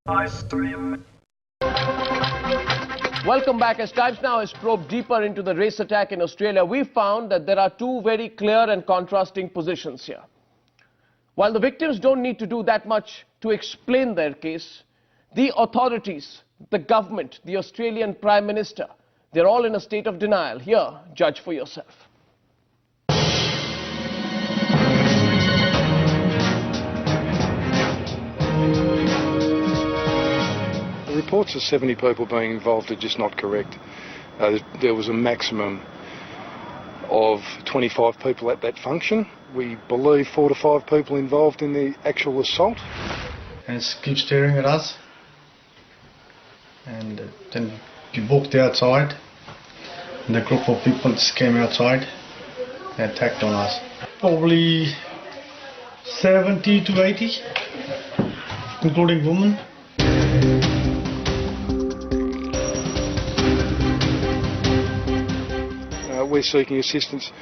Welcome back. As Times Now has probed deeper into the race attack in Australia, we found that there are two very clear and contrasting positions here. While the victims don't need to do that much to explain their case, the authorities, the government, the Australian Prime Minister, they're all in a state of denial. Here, judge for yourself. The reports of 70 people being involved are just not correct. There was a maximum of 25 people at that function. We believe 4 to 5 people involved in the actual assault. And keep staring at us. And then we walked outside. And the group of people just came outside and attacked on us. Probably 70 to 80, including women. We're seeking assistance.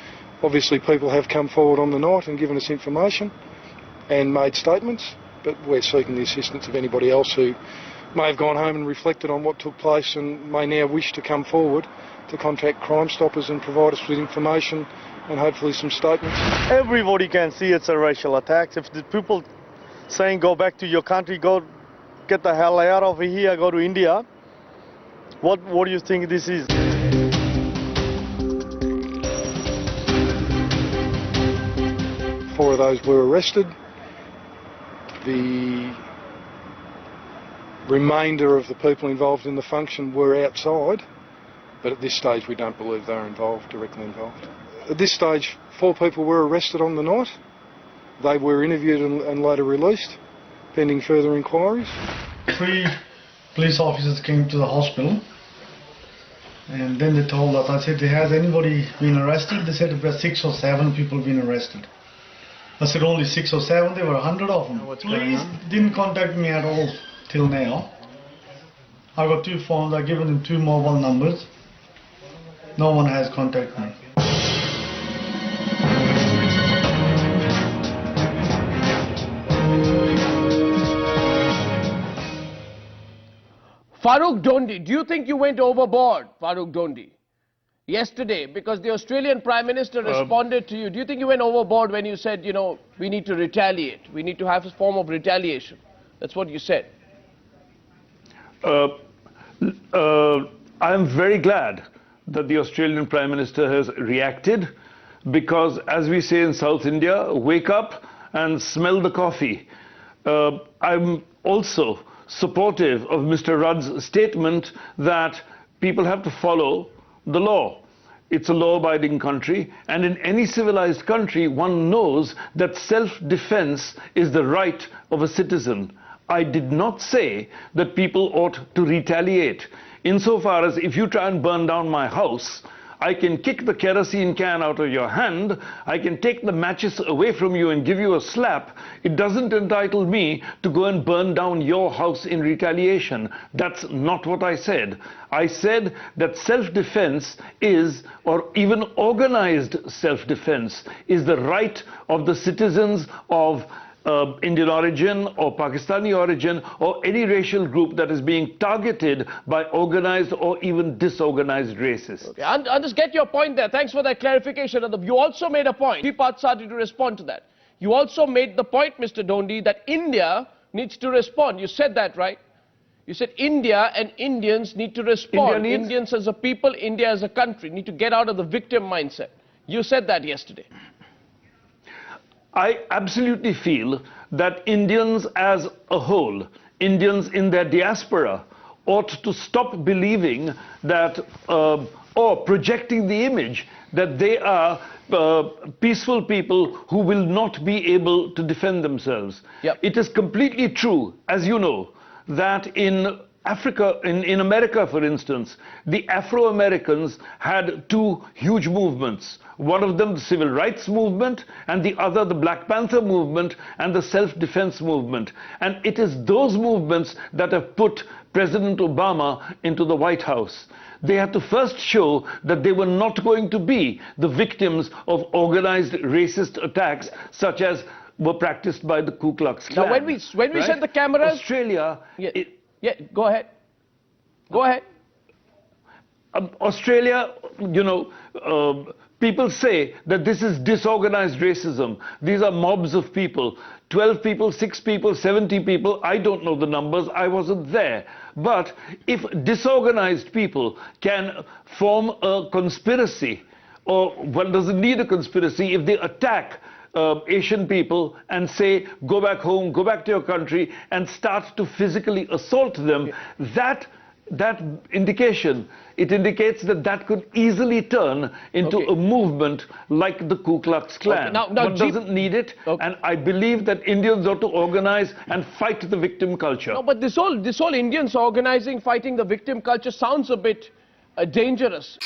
Obviously people have come forward on the night and given us information and made statements, but we're seeking the assistance of anybody else who may have gone home and reflected on what took place and may now wish to come forward to contact Crime Stoppers and provide us with information and hopefully some statements. Everybody can see it's a racial attack. If the people saying go back to your country, go get the hell out of here, go to India, what do you think this is? 4 of those were arrested. The remainder of the people involved in the function were outside, but at this stage we don't believe they're directly involved. At this stage, 4 people were arrested on the night. They were interviewed and later released, pending further inquiries. 3 police officers came to the hospital, and then they told us, I said, has anybody been arrested? They said about 6 or 7 people been arrested. I said only 6 or 7, there were 100 of them. Police didn't contact me at all till now. I got 2 phones, I've given them 2 mobile numbers. No one has contacted me. Farrukh Dhondy, do you think you went overboard, Farrukh Dhondy, yesterday? Because the Australian Prime Minister responded to you. Do you think you went overboard when you said, you know, we need to retaliate? We need to have a form of retaliation. That's what you said. I'm very glad that the Australian Prime Minister has reacted, because as we say in South India, wake up and smell the coffee. I'm also supportive of Mr. Rudd's statement that people have to follow the law. It's a law-abiding country, and in any civilized country one knows that self-defense is the right of a citizen. I did not say that people ought to retaliate. Insofar as if you try and burn down my house, I can kick the kerosene can out of your hand, I can take the matches away from you and give you a slap. It doesn't entitle me to go and burn down your house in retaliation. That's not what I said. I said that self-defense is, or even organized self-defense, is the right of the citizens of Indian origin or Pakistani origin or any racial group that is being targeted by organized or even disorganized races. Okay, I'll just get your point there. Thanks for that clarification. You also made a point. Deepat started to respond to that. You also made the point, Mr. Dhondy, that India needs to respond. You said that, right? You said India and Indians need to respond. Indians as a people, India as a country need to get out of the victim mindset. You said that yesterday. I absolutely feel that Indians as a whole, Indians in their diaspora, ought to stop believing that, or projecting the image that they are peaceful people who will not be able to defend themselves. Yep. It is completely true, as you know, that in Africa, in America, for instance, the Afro-Americans had 2 huge movements. One of them, the Civil Rights Movement, and the other, the Black Panther Movement and the Self-Defense Movement. And it is those movements that have put President Obama into the White House. They had to first show that they were not going to be the victims of organized racist attacks such as were practiced by the Ku Klux Klan. Now, when we set the cameras, Australia, yeah, go ahead. Go ahead. Australia, people say that this is disorganized racism. These are mobs of people. 12 people, 6 people, 70 people, I don't know the numbers, I wasn't there. But if disorganized people can form a conspiracy, or one doesn't need a conspiracy, if they attack Asian people and say, go back home, go back to your country, and start to physically assault them, that indication, it indicates that could easily turn into a movement like the Ku Klux Klan. Now, One doesn't need it, and I believe that Indians ought to organize and fight the victim culture. No, but this whole Indians organizing, fighting the victim culture sounds a bit dangerous.